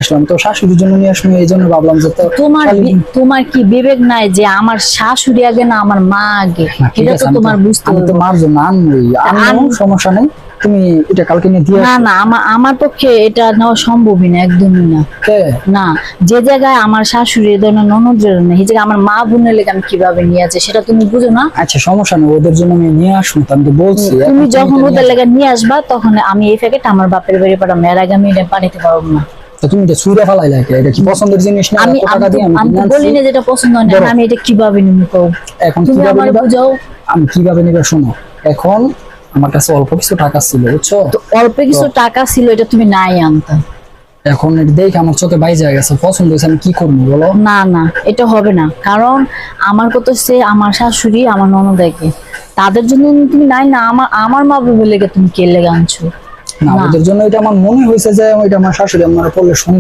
আসলাম তো শাশুড়ির জন্য নিয়ে আসলাম, এই জন্য ভাবলাম যে তোমার কি বিবেক নাই যে আমার শাশুড়ি আগে না আমার মা আগে? এটা তো তোমার বুঝতে হবে। আমি তো মার জন্য আনবো, সমস্যা নেই, তুমি এটা কালকে নিয়ে দিয়ে না না, আমার পক্ষে এটা নেওয়া সম্ভবই না, একদমই না। না, যে জায়গায় আমার শাশুড়ি ননদের না, এই জায়গায় আমার মা বোনের লেগে আমি কিভাবে নিয়ে আছে সেটা তুমি বুঝো না? আচ্ছা সমস্যা নেই, ওদের জন্য আমি নিয়ে আসবো, আমি তো বলছি। তুমি যখন ওদের লেগে নিয়ে আসবা তখন আমি এই প্যাকেট আমার বাপের বাড়ি পাঠাবো, এর আগে আমি এটা পাঠাতে পারবো না। তো তুমি এটা ছুঁড়ে ফেলাই লাগে, এটা কি পছন্দের জিনিস না? আমি বলি না যেটা পছন্দ না, আমি এটা কিভাবে নিব? এখন কিভাবে বুঝাও, আমি কিভাবে নিবে শোনো। এখন আমার কাছে অল্প কিছু টাকা ছিল, বুঝছো? তো অল্প কিছু টাকা ছিল, এটা তুমি নাই আনতা। এখন এটা দেখে আমার চোখে বাইরে গেছে, পছন্দ হয়েছে, আমি কি করবো বলো? না না, এটা হবে না, কারণ আমার কথা হচ্ছে আমার শাশুড়ি আমার ননদাকে, তাদের জন্য তুমি নাই না, আমার মা বাবার লেগে তুমি কে লেগে আনছো? না, ওদের জন্য এটা আমার মনে হয়েছে যে এটা আমার শাশুড়ি আমার পড়লে সুন্দর